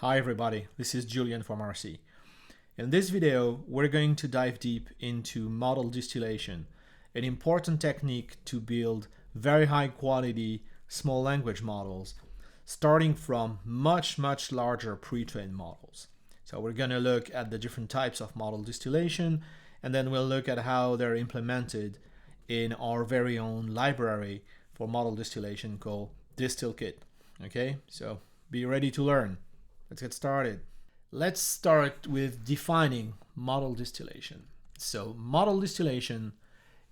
Hi everybody, this is Julian from Arcee. In this video, we're going to dive deep into model distillation, an important technique to build very high quality small language models, starting from much larger pre-trained models. So we're going to look at the different types of model distillation, and then we'll look at how they're implemented in our very own library for model distillation called DistillKit. Okay, so be ready to learn. Let's get started. Let's start with defining model distillation. So model distillation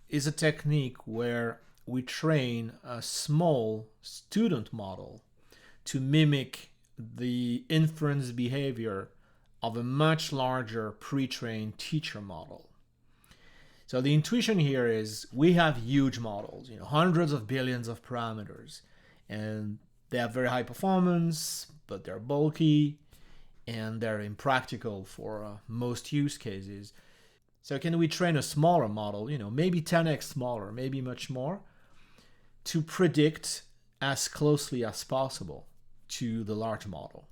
is a technique where we train a small student model to mimic the inference behavior of a much larger pre-trained teacher model. So the intuition here is we have huge models, hundreds of billions of parameters, and they have very high performance, but they're bulky and they're impractical for most use cases. So can we train a smaller model, maybe 10x smaller, maybe much more, to predict as closely as possible to the large model?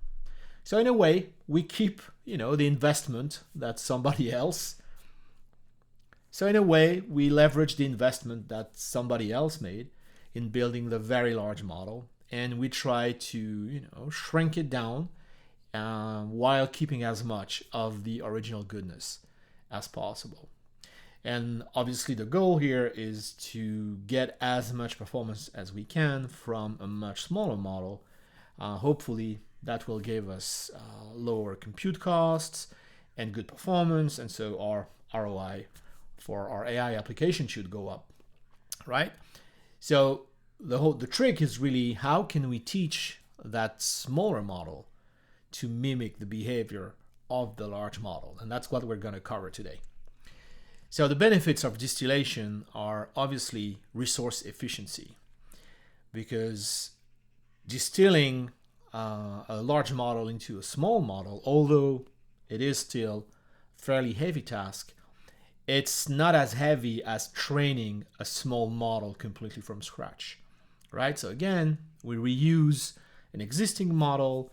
So in a way, we keep, the investment that somebody else. So in a way, we leverage the investment that somebody else made in building the very large model, and we try to, shrink it down while keeping as much of the original goodness as possible. And obviously the goal here is to get as much performance as we can from a much smaller model. Hopefully that will give us lower compute costs and good performance, and so our ROI for our AI application should go up, right? So the trick is really how can we teach that smaller model to mimic the behavior of the large model, and that's what we're going to cover today. So the benefits of distillation are obviously resource efficiency, because distilling a large model into a small model, although it is still a fairly heavy task, it's not as heavy as training a small model completely from scratch, right? So again, we reuse an existing model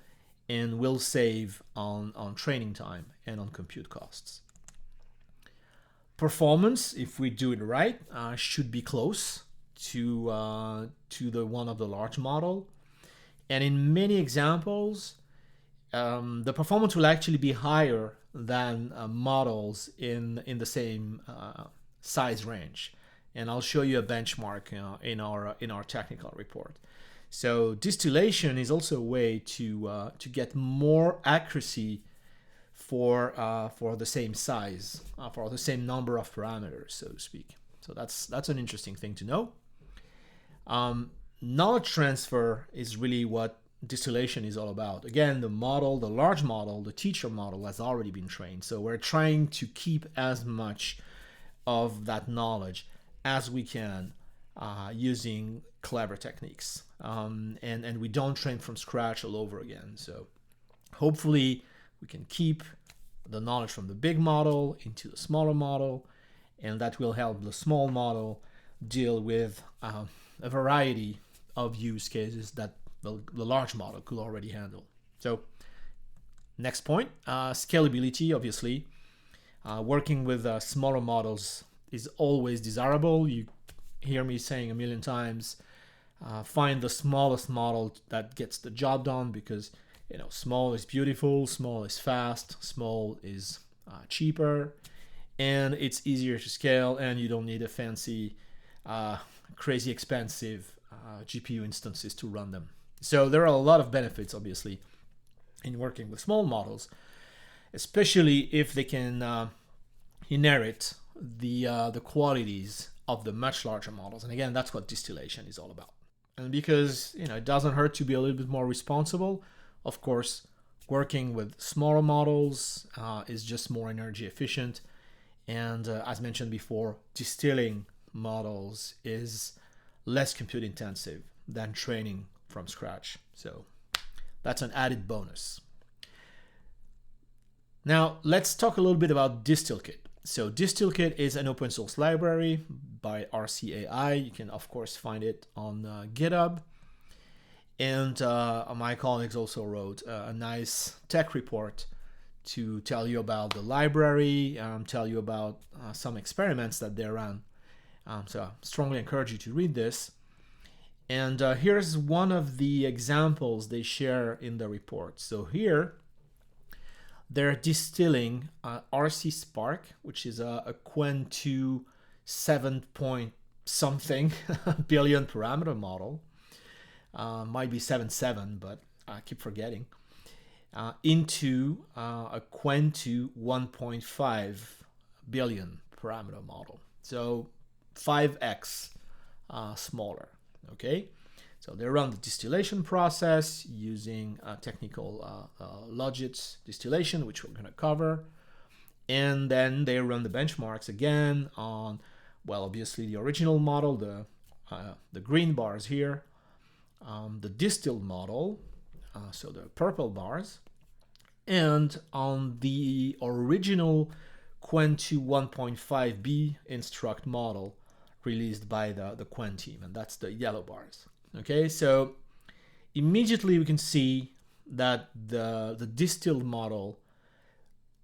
and we'll save on training time and on compute costs. Performance, if we do it right, should be close to the one of the large model. And in many examples, the performance will actually be higher than models in the same size range. And I'll show you a benchmark in our technical report. So distillation is also a way to get more accuracy for the same size, for the same number of parameters, so to speak. So that's an interesting thing to know. Knowledge transfer is really what distillation is all about. Again, the large model, the teacher model has already been trained. So we're trying to keep as much of that knowledge as we can using clever techniques. And we don't train from scratch all over again. So hopefully we can keep the knowledge from the big model into the smaller model, and that will help the small model deal with a variety of use cases that the large model could already handle. So next point, scalability, obviously. Working with smaller models is always desirable. You hear me saying a million times, find the smallest model that gets the job done, because small is beautiful, small is fast, small is cheaper, and it's easier to scale, and you don't need a fancy, crazy expensive GPU instances to run them. So there are a lot of benefits, obviously, in working with small models, especially if they can inherit the qualities of the much larger models. And again, that's what distillation is all about. And because it doesn't hurt to be a little bit more responsible, of course, working with smaller models is just more energy efficient. And as mentioned before, distilling models is less compute intensive than training from scratch. So that's an added bonus. Now let's talk a little bit about DistillKit. So DistillKit is an open source library by Arcee AI. You can of course find it on GitHub. And my colleagues also wrote a nice tech report to tell you about the library, tell you about some experiments that they ran. So I strongly encourage you to read this. And here's one of the examples they share in the report. So here, they're distilling Arcee Spark, which is a Qwen 2 7 point something billion parameter model. Might be 7.7, but I keep forgetting. Into a Qwen 2 1.5 billion parameter model. So 5x smaller. Okay, so they run the distillation process using technical Logits distillation, which we're going to cover. And then they run the benchmarks again on, well, obviously the original model, the green bars here, the distilled model, so the purple bars, and on the original Qwen 2 1.5b instruct model released by the Qwen team, and that's the yellow bars. Okay, so immediately we can see that the distilled model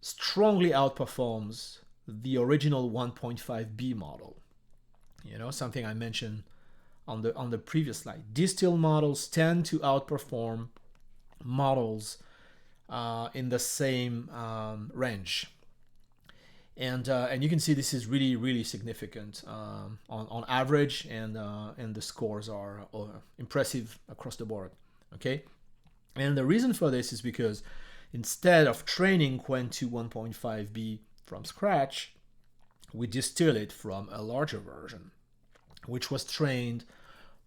strongly outperforms the original 1.5b model. You know, something I mentioned on the previous slide. Distilled models tend to outperform models in the same range. And you can see this is really significant on average, and the scores are impressive across the board. Okay, and the reason for this is because instead of training Qwen 2 1.5b from scratch, we distill it from a larger version, which was trained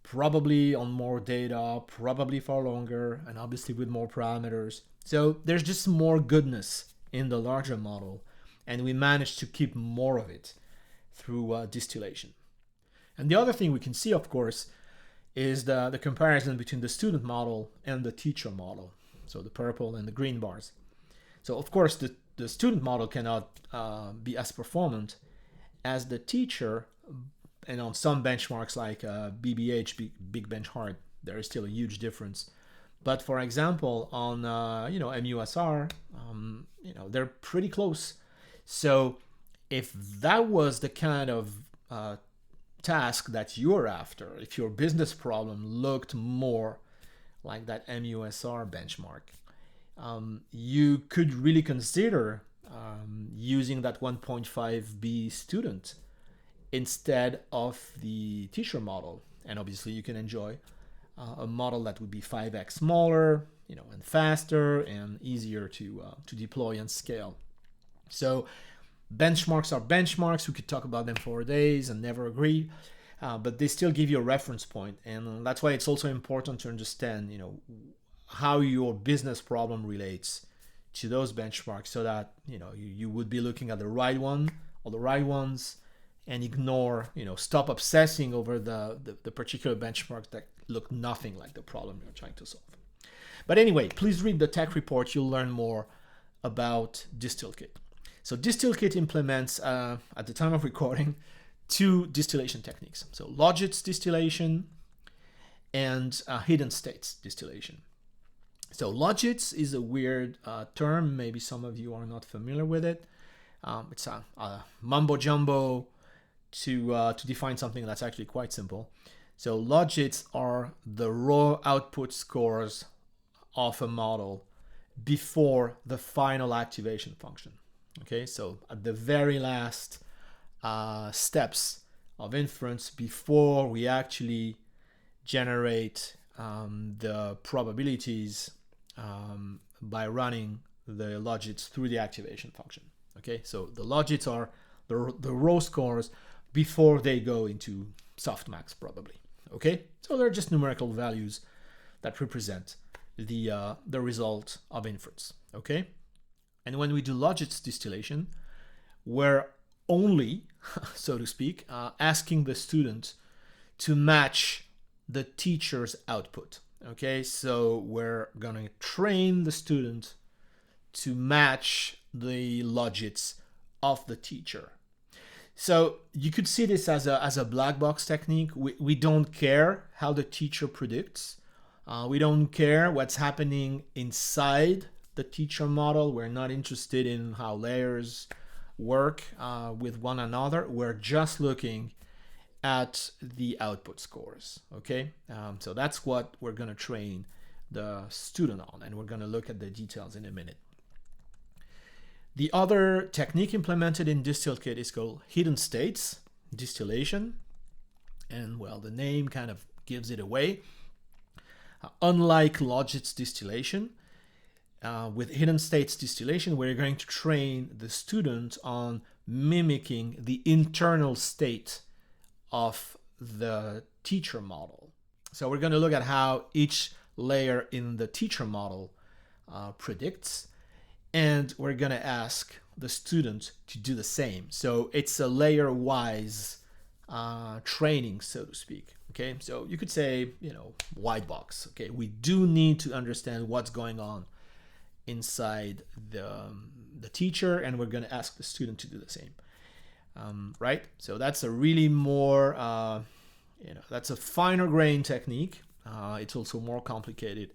probably on more data, probably for longer, and obviously with more parameters. So there's just more goodness in the larger model, and we managed to keep more of it through distillation. And the other thing we can see, of course, is the comparison between the student model and the teacher model, so the purple and the green bars. So of course the student model cannot be as performant as the teacher, and on some benchmarks like BBH, Big Bench Hard, there is still a huge difference. But for example, on MUSR, they're pretty close. So if that was the kind of task that you're after, if your business problem looked more like that MUSR benchmark, you could really consider using that 1.5b student instead of the teacher model. And obviously you can enjoy a model that would be 5x smaller, and faster and easier to deploy and scale. So benchmarks are benchmarks. We could talk about them for days and never agree, but they still give you a reference point. And that's why it's also important to understand, how your business problem relates to those benchmarks, so that, you would be looking at the right one or the right ones, and ignore, stop obsessing over the particular benchmarks that look nothing like the problem you're trying to solve. But anyway, please read the tech report. You'll learn more about DistillKit. So DistillKit implements, at the time of recording, 2 distillation techniques. So Logits distillation and hidden states distillation. So Logits is a weird term. Maybe some of you are not familiar with it. It's a mumbo jumbo to define something that's actually quite simple. So Logits are the raw output scores of a model before the final activation function. Okay, so at the very last steps of inference, before we actually generate the probabilities by running the Logits through the activation function. Okay, so the Logits are the raw scores before they go into softmax probably. Okay, so they're just numerical values that represent the result of inference. Okay, and when we do Logits distillation, we're only, so to speak, asking the student to match the teacher's output. Okay, so we're gonna train the student to match the Logits of the teacher. So you could see this as a black box technique. We don't care how the teacher predicts. We don't care what's happening inside the teacher model. We're not interested in how layers work with one another. We're just looking at the output scores, okay? So that's what we're gonna train the student on, and we're gonna look at the details in a minute. The other technique implemented in DistillKit is called hidden states distillation, and well, the name kind of gives it away. Unlike Logits distillation, with hidden states distillation, we're going to train the student on mimicking the internal state of the teacher model. So we're going to look at how each layer in the teacher model predicts, and we're going to ask the student to do the same. So it's a layer-wise training, so to speak. Okay, so you could say, you know, white box. Okay, we do need to understand what's going on inside the teacher, and we're going to ask the student to do the same. Right? So that's a really more, that's a finer grain technique. It's also more complicated,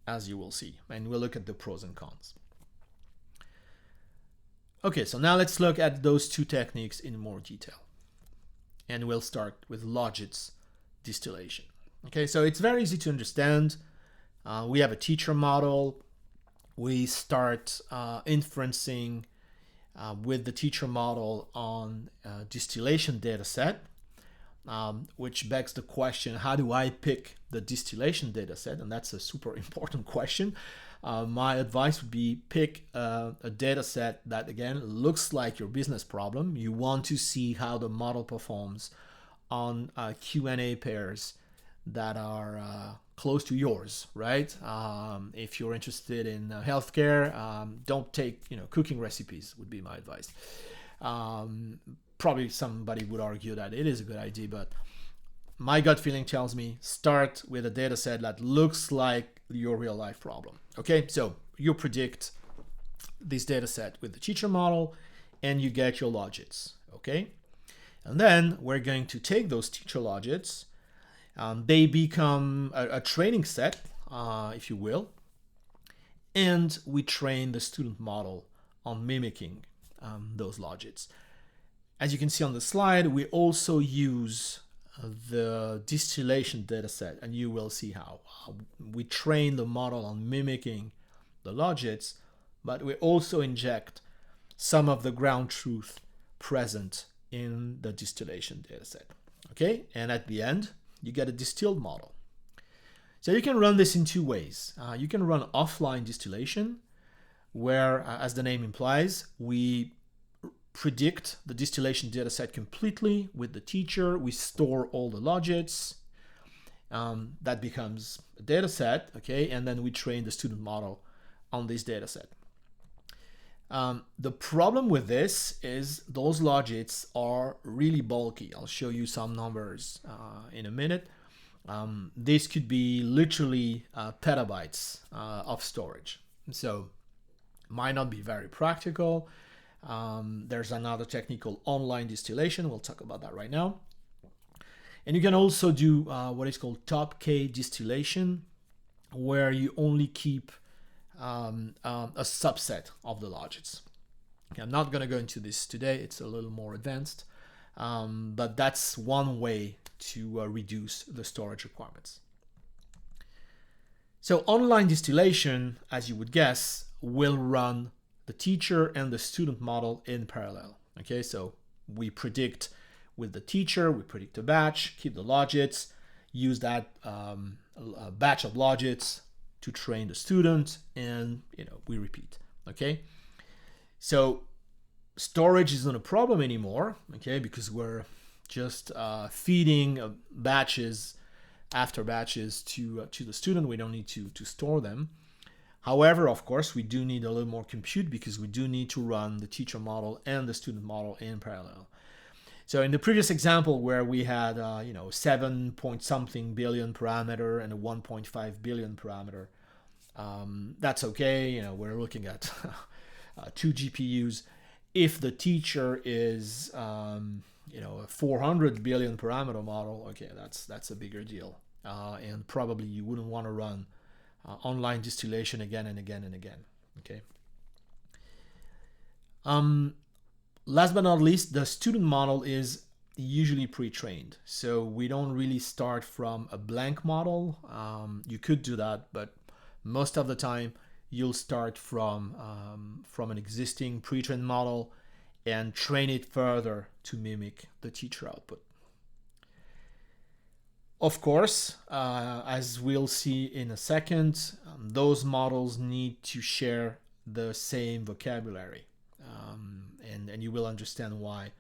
as you will see, and we'll look at the pros and cons. Okay, so now let's look at those two techniques in more detail. And we'll start with Logits distillation. Okay, so it's very easy to understand. We have a teacher model. We start inferencing with the teacher model on a distillation data set, which begs the question, how do I pick the distillation data set? And that's a super important question. My advice would be pick a data set that, again, looks like your business problem. You want to see how the model performs on Q&A pairs that are close to yours, right? If you're interested in healthcare, don't take, cooking recipes would be my advice. Probably somebody would argue that it is a good idea, but my gut feeling tells me start with a data set that looks like your real life problem. Okay, so you predict this data set with the teacher model and you get your logits, okay? And then we're going to take those teacher logits. They become a training set, if you will, and we train the student model on mimicking those logits. As you can see on the slide, we also use the distillation data set, and you will see how we train the model on mimicking the logits, but we also inject some of the ground truth present in the distillation data set. Okay, and at the end, you get a distilled model. So you can run this in two ways. You can run offline distillation, where, as the name implies, we predict the distillation data set completely with the teacher. We store all the logits. That becomes a data set, okay? And then we train the student model on this data set. The problem with this is those logits are really bulky. I'll show you some numbers in a minute. This could be literally petabytes of storage. So might not be very practical. There's another technique called online distillation. We'll talk about that right now. And you can also do what is called top K distillation, where you only keep a subset of the logits. Okay, I'm not going to go into this today. It's a little more advanced, but that's one way to reduce the storage requirements. So online distillation, as you would guess, will run the teacher and the student model in parallel. Okay, so we predict with the teacher, we predict a batch, keep the logits, use that batch of logits to train the student, and we repeat. Okay, so storage isn't a problem anymore. Okay, because we're just feeding batches after batches to the student. We don't need to store them. However, of course, we do need a little more compute because we do need to run the teacher model and the student model in parallel. So in the previous example where we had 7 point something billion parameter and a 1.5 billion parameter, that's okay. We're looking at 2 GPUs. If the teacher is a 400 billion parameter model, okay, that's a bigger deal. and probably you wouldn't want to run online distillation again and again and again. Okay. Last but not least, the student model is usually pre-trained, so we don't really start from a blank model. You could do that, but most of the time you'll start from an existing pre-trained model and train it further to mimic the teacher output. Of course, as we'll see in a second, those models need to share the same vocabulary, and you will understand why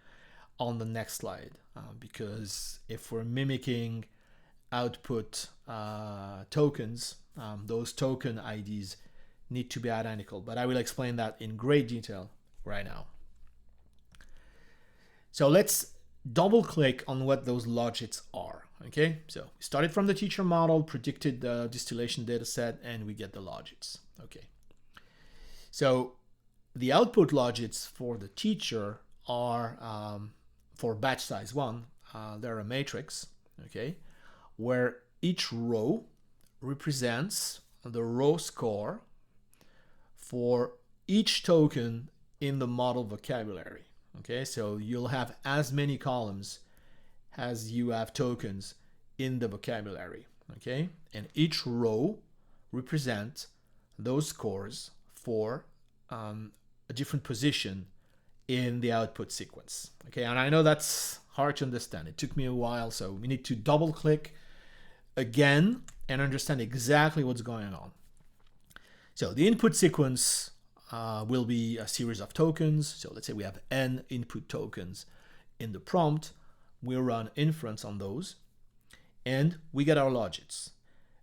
on the next slide, because if we're mimicking output tokens, those token IDs need to be identical, but I will explain that in great detail right now. So let's double click on what those logits are. Okay, so we started from the teacher model, predicted the distillation data set, and we get the logits. Okay, so the output logits for the teacher are for batch size 1, they're a matrix, okay, where each row represents the row score for each token in the model vocabulary. Okay, so you'll have as many columns as you have tokens in the vocabulary. Okay, and each row represents those scores for a different position in the output sequence. Okay, and I know that's hard to understand. It took me a while, so we need to double click again and understand exactly what's going on. So the input sequence will be a series of tokens. So let's say we have n input tokens in the prompt. We run inference on those and we get our logits.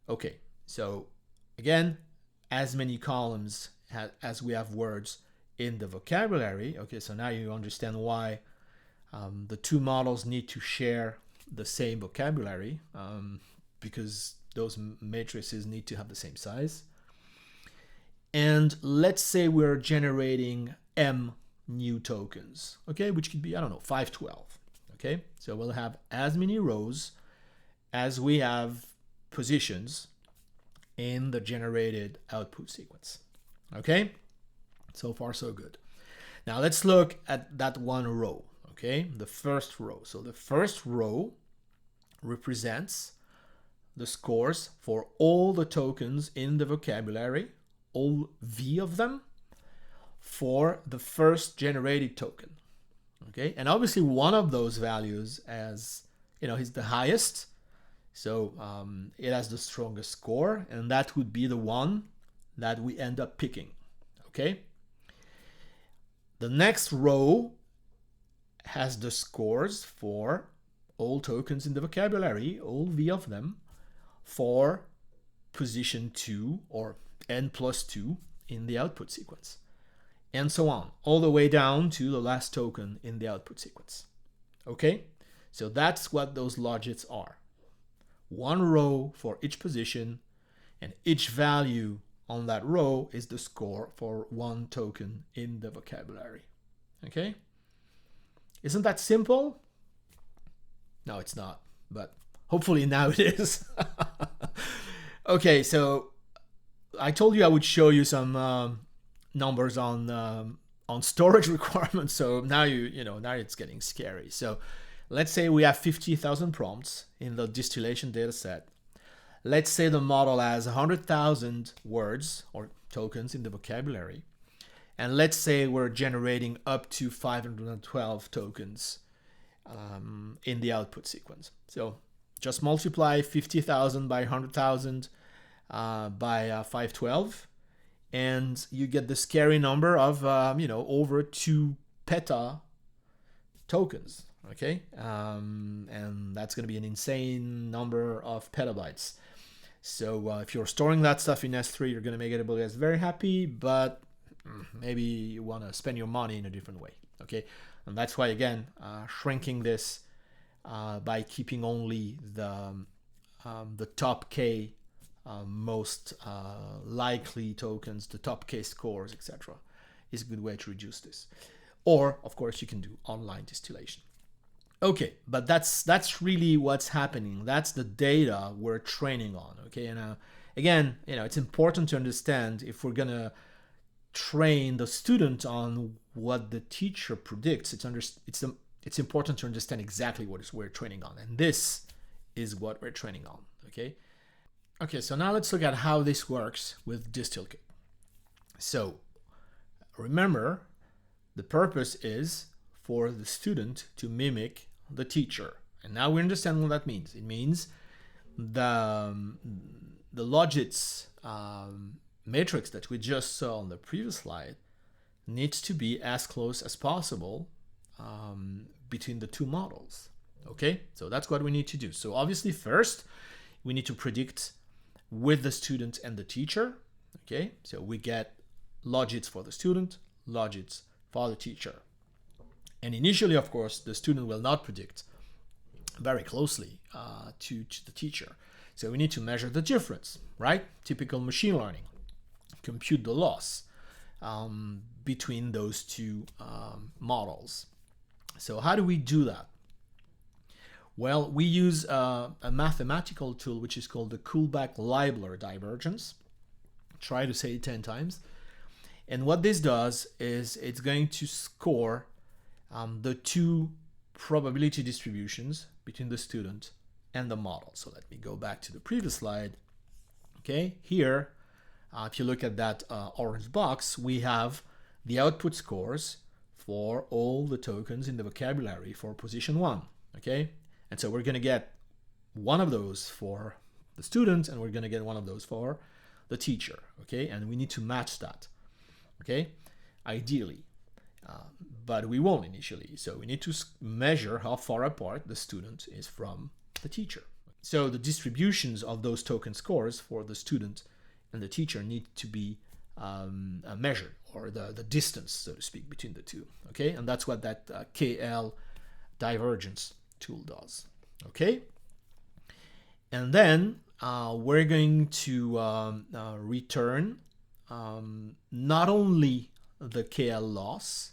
Okay, so again, as many columns as we have words in the vocabulary. Okay, so now you understand why the two models need to share the same vocabulary, because those matrices need to have the same size. And let's say we're generating m new tokens, okay, which could be, I don't know, 512. Okay, so we'll have as many rows as we have positions in the generated output sequence. Okay, so far so good. Now let's look at that one row. Okay, the first row. So the first row represents the scores for all the tokens in the vocabulary, all V of them, for the first generated token. Okay, and obviously one of those values, as you know, is the highest, so it has the strongest score, and that would be the one that we end up picking. Okay, the next row has the scores for all tokens in the vocabulary, all V of them, for position 2 or n plus 2 in the output sequence, and so on, all the way down to the last token in the output sequence. Okay, so that's what those logits are. One row for each position, and each value on that row is the score for one token in the vocabulary. Okay, isn't that simple? No, it's not, but hopefully now it is. Okay, so I told you I would show you some numbers on storage requirements. So now now it's getting scary. So let's say we have 50,000 prompts in the distillation data set. Let's say the model has 100,000 words or tokens in the vocabulary. And let's say we're generating up to 512 tokens in the output sequence. So just multiply 50,000 by 100,000 by 512, and you get the scary number of over 2 peta tokens. Okay, and that's going to be an insane number of petabytes. So if you're storing that stuff in S3, you're going to make AWS very happy, but maybe you want to spend your money in a different way. Okay, and that's why, again, shrinking this by keeping only the top K most likely tokens, the top K scores, etc., is a good way to reduce this. Or, of course, you can do online distillation. Okay, but that's really what's happening. That's the data we're training on. Okay, and again, it's important to understand if we're gonna train the student on what the teacher predicts. It's important to understand exactly what we're training on, and this is what we're training on. Okay, so now let's look at how this works with DistillKit. So remember, the purpose is for the student to mimic the teacher. And now we understand what that means. It means the Logits matrix that we just saw on the previous slide needs to be as close as possible between the two models. Okay, so that's what we need to do. So obviously first, we need to predict with the student and the teacher. Okay, so we get Logits for the student, Logits for the teacher. And initially, of course, the student will not predict very closely to the teacher. So we need to measure the difference, right? Typical machine learning. Compute the loss between those two models. So how do we do that? Well, we use a mathematical tool which is called the Kullback-Leibler divergence. Try to say it 10 times. And what this does is it's going to score the two probability distributions between the student and the model. So let me go back to the previous slide. Okay, here, if you look at that orange box, we have the output scores for all the tokens in the vocabulary for position 1. Okay, and so we're going to get one of those for the student, and we're going to get one of those for the teacher. Okay, and we need to match that. Okay, ideally. But we won't initially. So we need to measure how far apart the student is from the teacher. So the distributions of those token scores for the student and the teacher need to be measured, or the distance, so to speak, between the two. Okay, and that's what that KL divergence tool does. Okay, and then we're going to return not only the KL loss,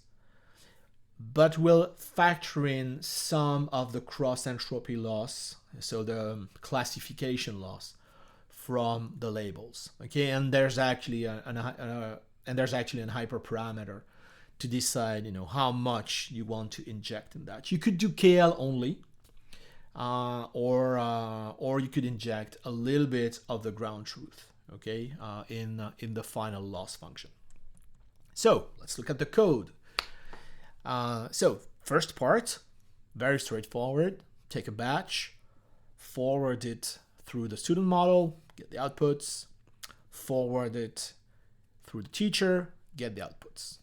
but we'll factor in some of the cross entropy loss, so the classification loss from the labels. Okay, and there's actually an hyperparameter to decide, how much you want to inject in that. You could do KL only, or you could inject a little bit of the ground truth. Okay, in the final loss function. So let's look at the code. So first part, very straightforward. Take a batch, forward it through the student model, get the outputs, forward it through the teacher, get the outputs.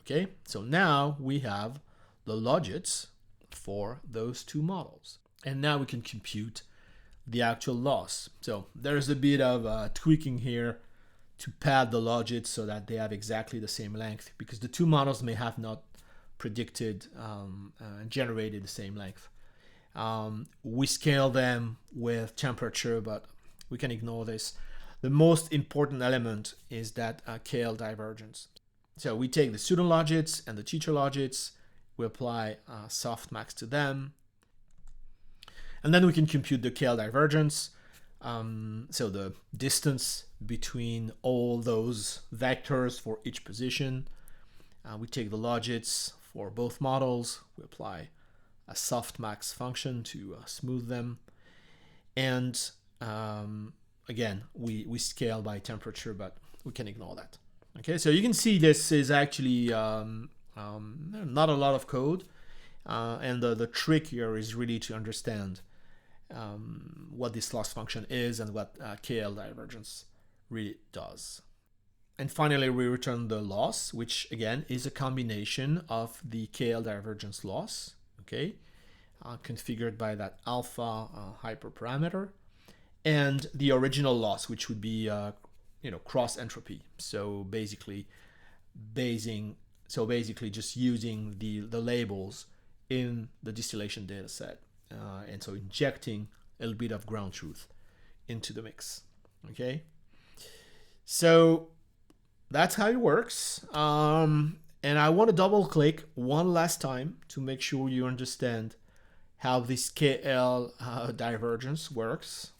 Okay, so now we have the Logits for those two models. And now we can compute the actual loss. So there's a bit of tweaking here to pad the Logits so that they have exactly the same length, because the two models may have not predicted and generated the same length. We scale them with temperature, but we can ignore this. The most important element is that KL divergence. So we take the student Logits and the teacher Logits, we apply softmax to them, and then we can compute the KL divergence. So the distance between all those vectors for each position. We take the Logits for both models, we apply a softmax function to smooth them, and again we scale by temperature, but we can ignore that. Okay, so you can see this is actually not a lot of code, and the trick here is really to understand what this loss function is and what KL divergence really does. And finally, we return the loss, which again is a combination of the KL divergence loss, okay, configured by that alpha hyperparameter, and the original loss, which would be cross entropy. So basically just using the labels in the distillation data set, and so injecting a little bit of ground truth into the mix. Okay, so that's how it works. And I want to double click one last time to make sure you understand how this KL divergence works.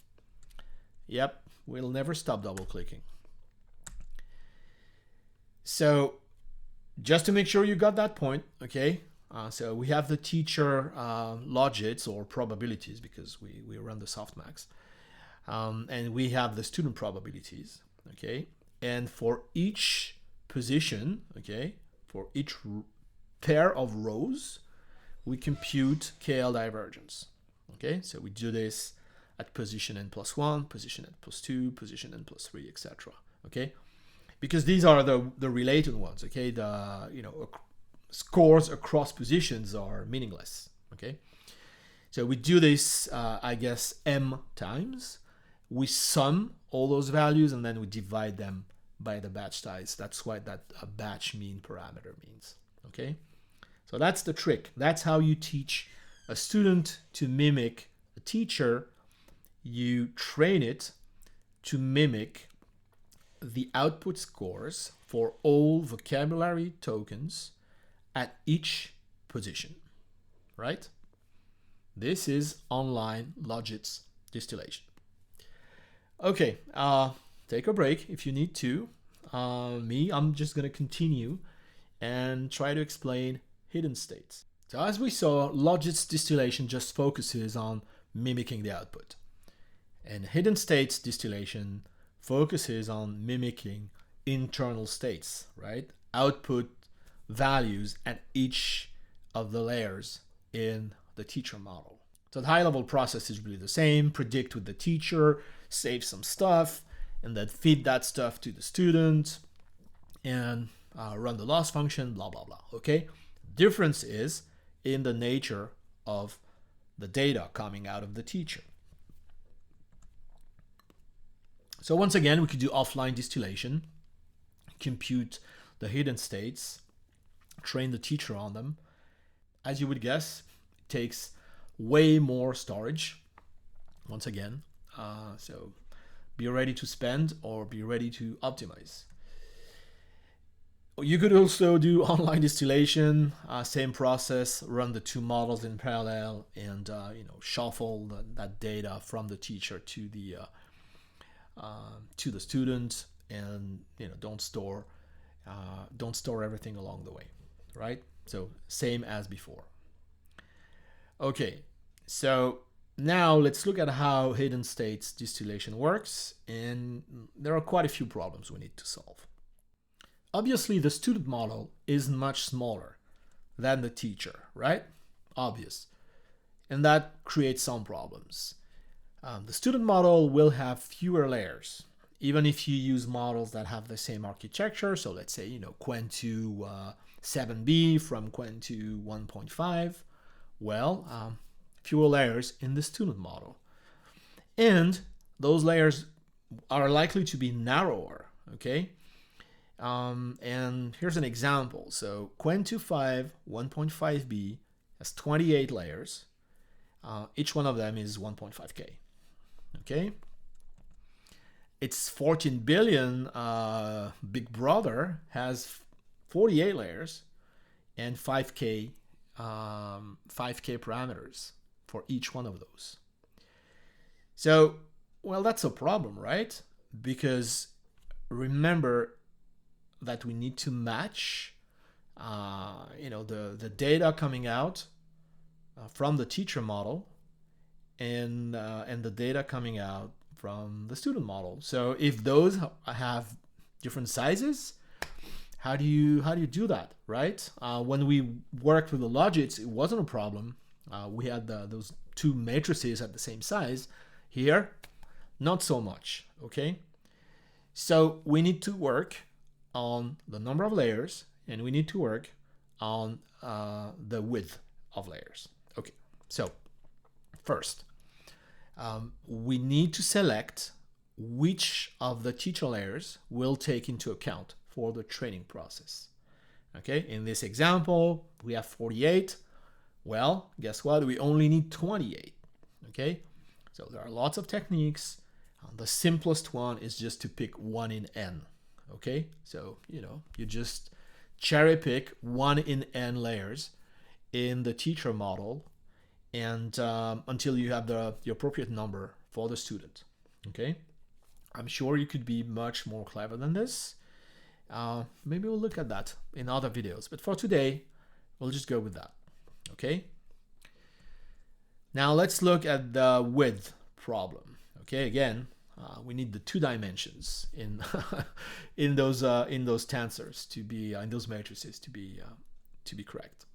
Yep, we'll never stop double clicking. So just to make sure you got that point, okay? So we have the teacher logits or probabilities because we run the softmax. And we have the student probabilities, okay? And for each position, okay, for each pair of rows, we compute KL divergence, okay? So we do this at position n+1, position n+2, position n+3, etc., okay? Because these are the related ones, okay? The, scores across positions are meaningless, okay? So we do this, I guess, m times. We sum all those values and then we divide them by the batch size. That's what that batch mean parameter means, okay? So that's the trick. That's how you teach a student to mimic a teacher. You train it to mimic the output scores for all vocabulary tokens at each position, right? This is online Logits distillation. Okay, take a break if you need to. I'm just gonna continue and try to explain hidden states. So as we saw, Logits distillation just focuses on mimicking the output. And hidden states distillation focuses on mimicking internal states, right? Output values at each of the layers in the teacher model. So the high-level process is really the same: predict with the teacher, save some stuff, and then feed that stuff to the student, and run the loss function, blah, blah, blah, okay? Difference is in the nature of the data coming out of the teacher. So once again, we could do offline distillation, compute the hidden states, train the teacher on them. As you would guess, it takes way more storage, once again. So be ready to spend or be ready to optimize. You could also do online distillation, same process, run the two models in parallel, and shuffle that data from the teacher to the student, and don't store everything along the way, right? So same as before. Okay, so now let's look at how hidden states distillation works, and there are quite a few problems we need to solve. Obviously, the student model is much smaller than the teacher, right? Obvious. And that creates some problems. The student model will have fewer layers, even if you use models that have the same architecture. So let's say, Qwen2 7b from Qwen2 1.5. Well, fewer layers in the student model. And those layers are likely to be narrower, okay? And here's an example. So Qwen2 1.5b has 28 layers. Each one of them is 1.5K, okay? Its 14 billion big brother has 48 layers and 5K parameters for each one of those. So, well, that's a problem, right? Because remember that we need to match, the data coming out from the teacher model and the data coming out from the student model. So if those have different sizes, how do you do that, right? When we worked with the Logits, it wasn't a problem. We had those two matrices at the same size. Here, not so much, okay? So we need to work on the number of layers, and we need to work on the width of layers. Okay, so first, we need to select which of the teacher layers we'll take into account for the training process. Okay, in this example, we have 48. Well, guess what? We only need 28. Okay, so there are lots of techniques. The simplest one is just to pick 1 in n. Okay, so you just cherry pick 1 in n layers in the teacher model, and until you have the appropriate number for the student. Okay, I'm sure you could be much more clever than this. Maybe we'll look at that in other videos, but for today we'll just go with that. Okay, now let's look at the width problem. Okay, again, we need the 2 dimensions in in those tensors to be in those matrices to be correct.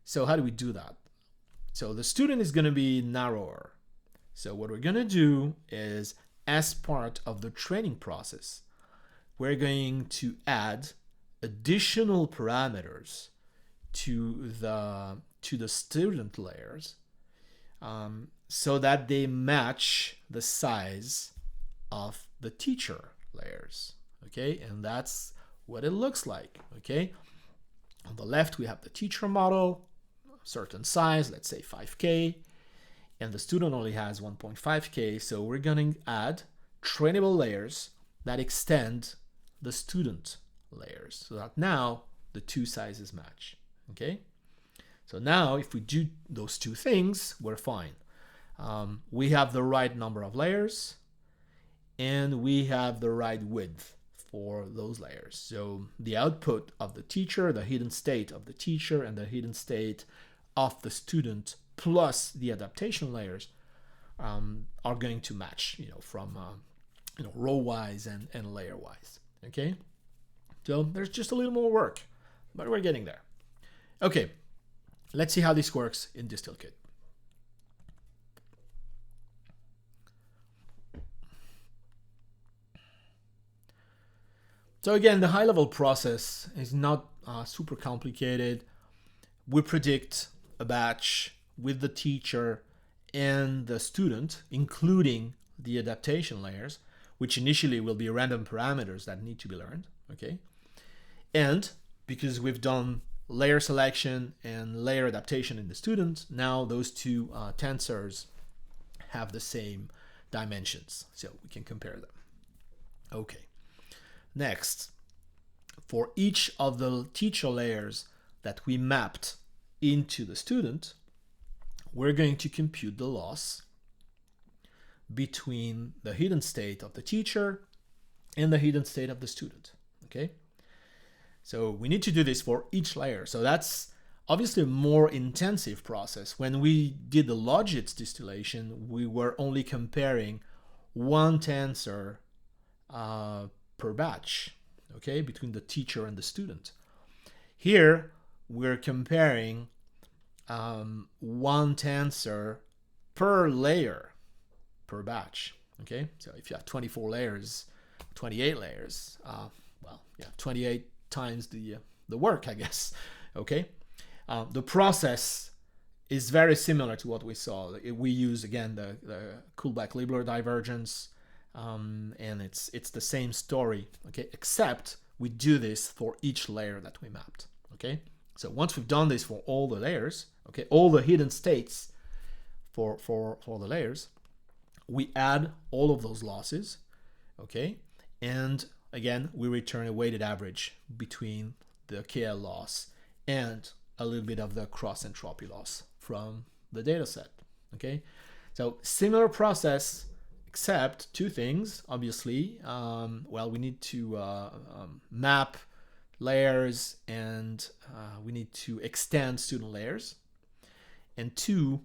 So how do we do that? So the student is going to be narrower. So what we're going to do is, as part of the training process, we're going to add additional parameters to the student layers, so that they match the size of the teacher layers. Okay, and that's what it looks like. Okay, on the left we have the teacher model, certain size, let's say 5K, and the student only has 1.5K, so we're going to add trainable layers that extend the student layers so that now the 2 sizes match. Okay, so now if we do those 2 things, we're fine. We have the right number of layers and we have the right width for those layers. So the output of the teacher, the hidden state of the teacher, and the hidden state of the student plus the adaptation layers are going to match, from row wise and layer wise. Okay, so there's just a little more work, but we're getting there. Okay, let's see how this works in DistillKit. So again, the high-level process is not super complicated. We predict a batch with the teacher and the student, including the adaptation layers, which initially will be random parameters that need to be learned. Okay, and because we've done layer selection and layer adaptation in the student, now those 2 tensors have the same dimensions, so we can compare them. Okay, next, for each of the teacher layers that we mapped into the student, we're going to compute the loss between the hidden state of the teacher and the hidden state of the student. Okay, so we need to do this for each layer. So that's obviously a more intensive process. When we did the Logits distillation, we were only comparing 1 tensor per batch, okay, between the teacher and the student. Here we're comparing 1 tensor per layer per batch. Okay, so if you have 24 layers, 28 layers, well, yeah, 28 times the work, I guess. Okay, the process is very similar to what we saw. We use again the Kullback-Leibler divergence, and it's the same story. Okay, except we do this for each layer that we mapped. Okay, so once we've done this for all the layers, okay, all the hidden states for the layers, we add all of those losses. Okay, and again we return a weighted average between the KL loss and a little bit of the cross entropy loss from the data set. Okay, so similar process, except 2 things, obviously. Well, we need to map layers, and we need to extend student layers. And 2,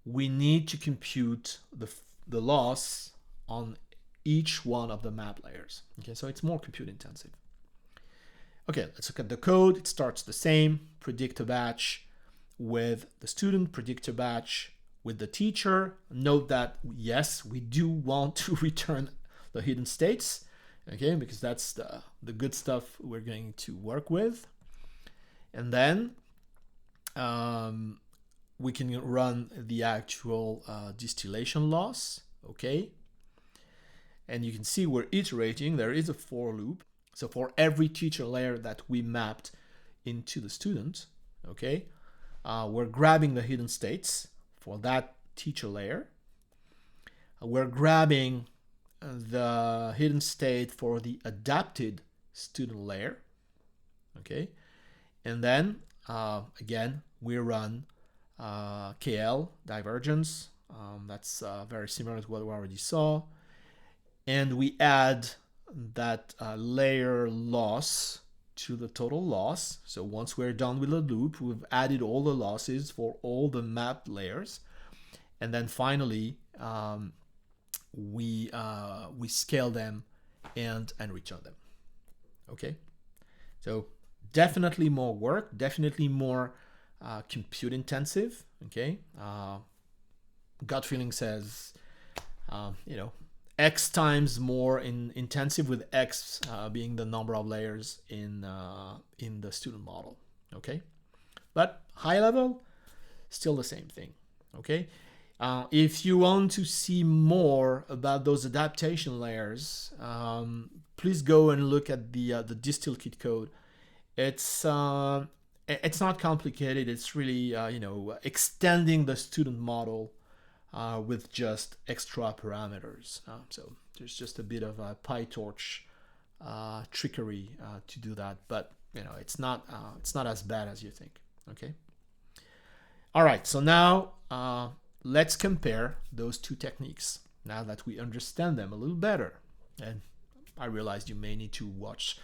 we need to compute the loss on each one of the map layers. Okay, so it's more compute intensive. Okay, let's look at the code. It starts the same: predict a batch with the student, predict a batch with the teacher. Note that yes, we do want to return the hidden states, okay, because that's the good stuff we're going to work with. And then we can run the actual distillation loss, okay. And you can see we're iterating. There is a for loop. So for every teacher layer that we mapped into the student, okay, we're grabbing the hidden states for that teacher layer. We're grabbing the hidden state for the adapted student layer, okay, and then again we run KL divergence. That's very similar to what we already saw. And we add that layer loss to the total loss. So once we're done with the loop, we've added all the losses for all the mapped layers. And then finally, we scale them and return them. Okay, so definitely more work, definitely more compute intensive. Okay, gut feeling says, X times more intensive, with X being the number of layers in the student model. Okay, but high level, still the same thing. Okay. If you want to see more about those adaptation layers, please go and look at the DistillKit code. It's not complicated. It's really extending the student model with just extra parameters. So there's just a bit of a PyTorch trickery to do that, but it's not as bad as you think. Okay. All right. So now. Let's compare those two techniques now that we understand them a little better. And I realized you may need to watch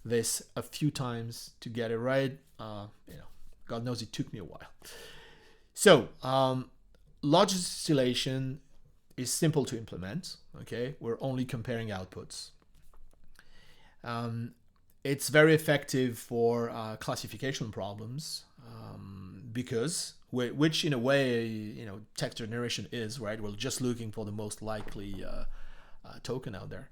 this a few times to get it right. God knows it took me a while. So, Logits distillation is simple to implement. Okay, we're only comparing outputs. It's very effective for classification problems because, which in a way, text generation is, right? We're just looking for the most likely token out there.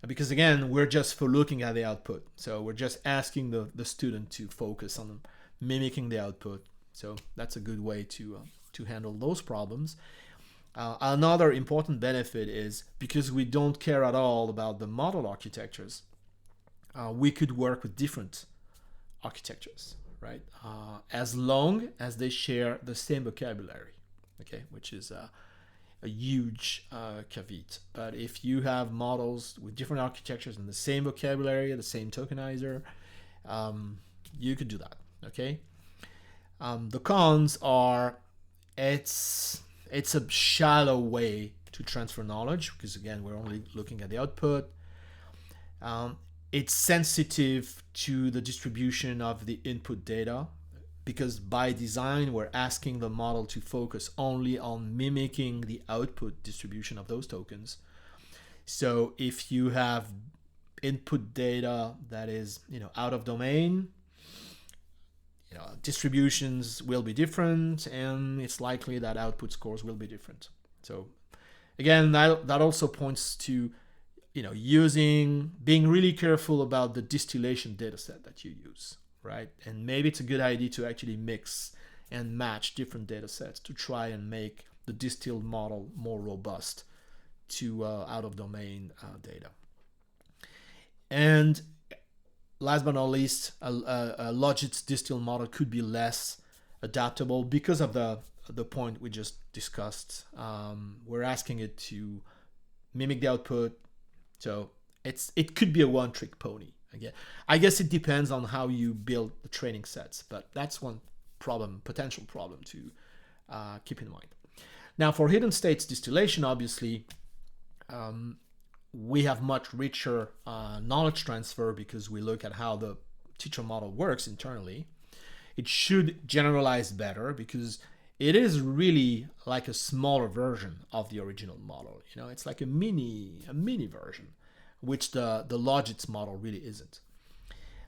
Because again, we're just looking at the output. So we're just asking the student to focus on mimicking the output. So that's a good way to handle those problems. Another important benefit is because we don't care at all about the model architectures, we could work with different architectures, right? As long as they share the same vocabulary, okay, which is a huge caveat. But if you have models with different architectures and the same vocabulary, the same tokenizer, you could do that, okay? The cons are it's a shallow way to transfer knowledge because, again, we're only looking at the output. It's sensitive to the distribution of the input data because by design, we're asking the model to focus only on mimicking the output distribution of those tokens. So if you have input data that is, out of domain, distributions will be different, and it's likely that output scores will be different. So again, that also points to being really careful about the distillation data set that you use, right? And maybe it's a good idea to actually mix and match different data sets to try and make the distilled model more robust to out-of-domain data. And last but not least, a Logits distilled model could be less adaptable because of the point we just discussed. We're asking it to mimic the output. So it could be a one-trick pony. Again, I guess it depends on how you build the training sets, but that's one potential problem to keep in mind. Now, for hidden states distillation, obviously, we have much richer knowledge transfer because we look at how the teacher model works internally. It should generalize better because it is really like a smaller version of the original model. It's like a mini version, which the Logits model really isn't.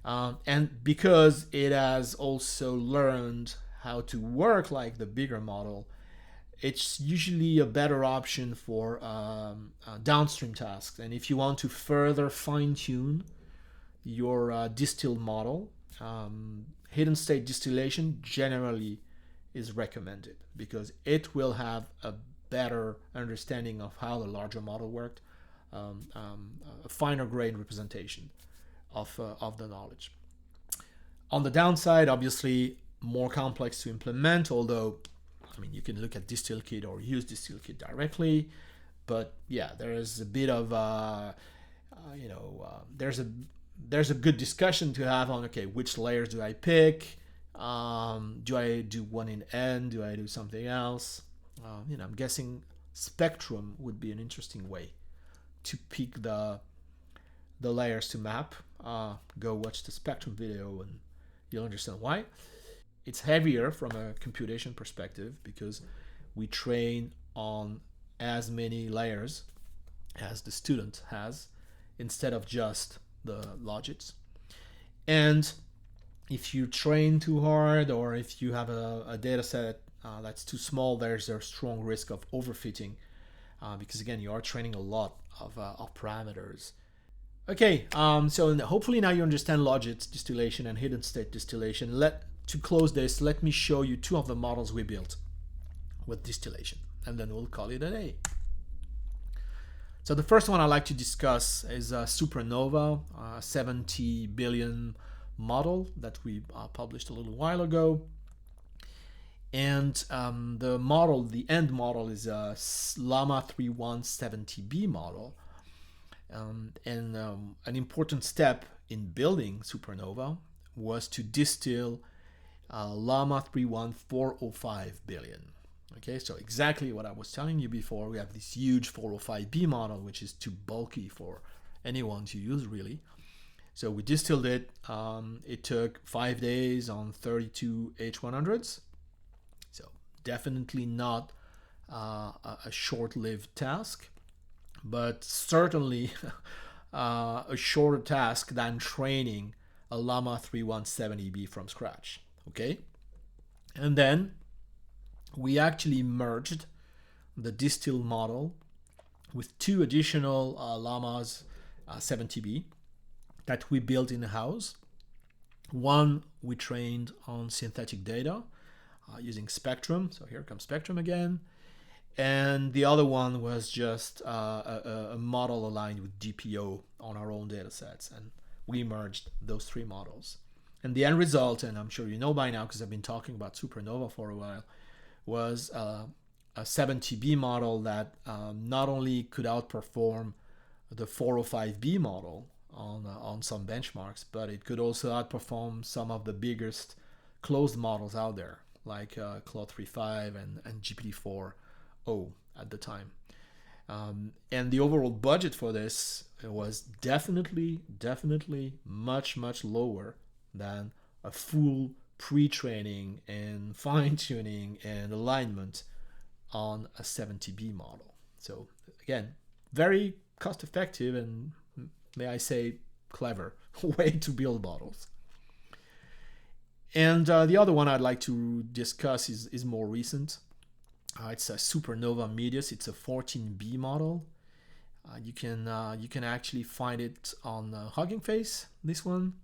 And because it has also learned how to work like the bigger model, it's usually a better option for downstream tasks. And if you want to further fine-tune your distilled model, hidden state distillation generally is recommended because it will have a better understanding of how the larger model worked, a finer grained representation of the knowledge. On the downside, obviously, more complex to implement, although you can look at DistillKit or use DistillKit directly, but yeah, there is a bit of there's a good discussion to have on, okay, which layers do I pick? Do I do one in N? Do I do something else? I'm guessing spectrum would be an interesting way to pick the layers to map. Go watch the spectrum video and you'll understand why. It's heavier from a computation perspective because we train on as many layers as the student has instead of just the logits. And if you train too hard, or if you have a data set that's too small, there's a strong risk of overfitting because again, you are training a lot of parameters. Okay, so hopefully now you understand Logits distillation and hidden state distillation. To close this, let me show you two of the models we built with distillation, and then we'll call it a day. So the first one I'd like to discuss is SuperNova, 70 billion model that we published a little while ago. And the end model is a Llama 3170B model. And an important step in building SuperNova was to distill Llama 31405 billion. Okay, so exactly what I was telling you before, we have this huge 405B model, which is too bulky for anyone to use really. So we distilled it. It took 5 days on 32 H100s. So definitely not a short-lived task, but certainly a shorter task than training a Llama 3170B from scratch. Okay, and then we actually merged the distill model with two additional Llamas 70B that we built in-house. One we trained on synthetic data using Spectrum. So here comes Spectrum again. And the other one was just a model aligned with GPO on our own data sets. And we merged those three models. And the end result, and I'm sure you know by now because I've been talking about SuperNova for a while, was a 70B model that not only could outperform the 405B model on some benchmarks, but it could also outperform some of the biggest closed models out there, like Claude 3.5 and GPT-4o at the time. And the overall budget for this was definitely much lower than a full pre-training and fine-tuning and alignment on a 70B model. So again, very cost-effective and, may I say, clever way to build models. And the other one I'd like to discuss is more recent. It's a SuperNova Medius. It's a 14B model. You can actually find it on Hugging Face, this one.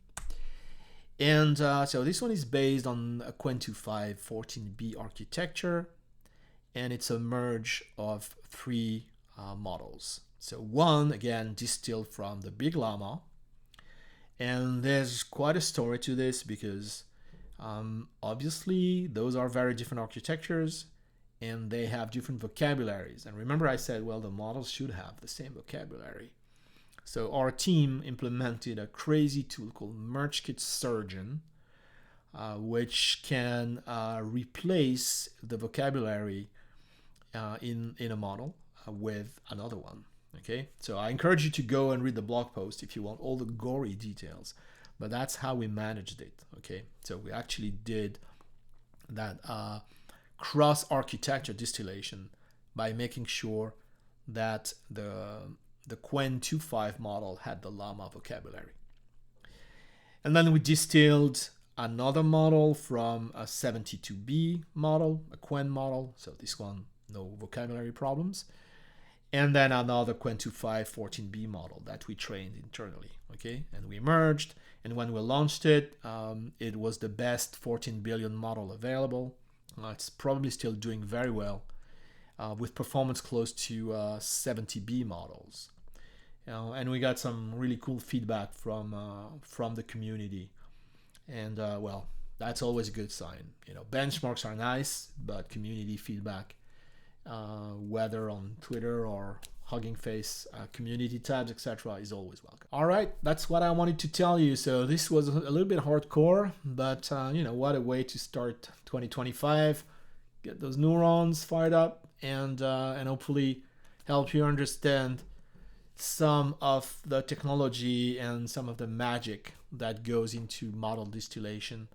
And so this one is based on a Qwen2.5 14B architecture, and it's a merge of three models. So one, again, distilled from the Big Llama, and there's quite a story to this because obviously those are very different architectures and they have different vocabularies. And remember I said, well, the models should have the same vocabulary. So our team implemented a crazy tool called MergeKit Surgeon, which can replace the vocabulary in a model with another one. Okay, so I encourage you to go and read the blog post if you want all the gory details, but that's how we managed it. Okay, so we actually did that cross-architecture distillation by making sure that the Qwen2.5 model had the Llama vocabulary. And then we distilled another model from a 72B model, a Qwen model. So this one, no vocabulary problems. And then another Qwen2.5 14B model that we trained internally. Okay, and we merged. And when we launched it, it was the best 14 billion model available. It's probably still doing very well with performance close to 70B models. And we got some really cool feedback from the community, and well, that's always a good sign. Benchmarks are nice, but community feedback whether on Twitter or Hugging Face community tabs, etc., is always welcome. All right, that's what I wanted to tell you. So this was a little bit hardcore, but you know, what a way to start 2025. Get those neurons fired up, and hopefully help you understand some of the technology and some of the magic that goes into model distillation,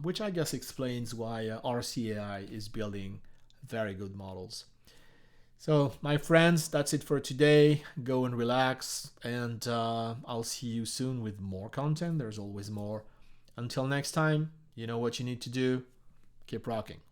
which I guess explains why Arcee AI is building very good models. So my friends, that's it for today. Go and relax, and I'll see you soon with more content. There's always more. Until next time, you know what you need to do. Keep rocking.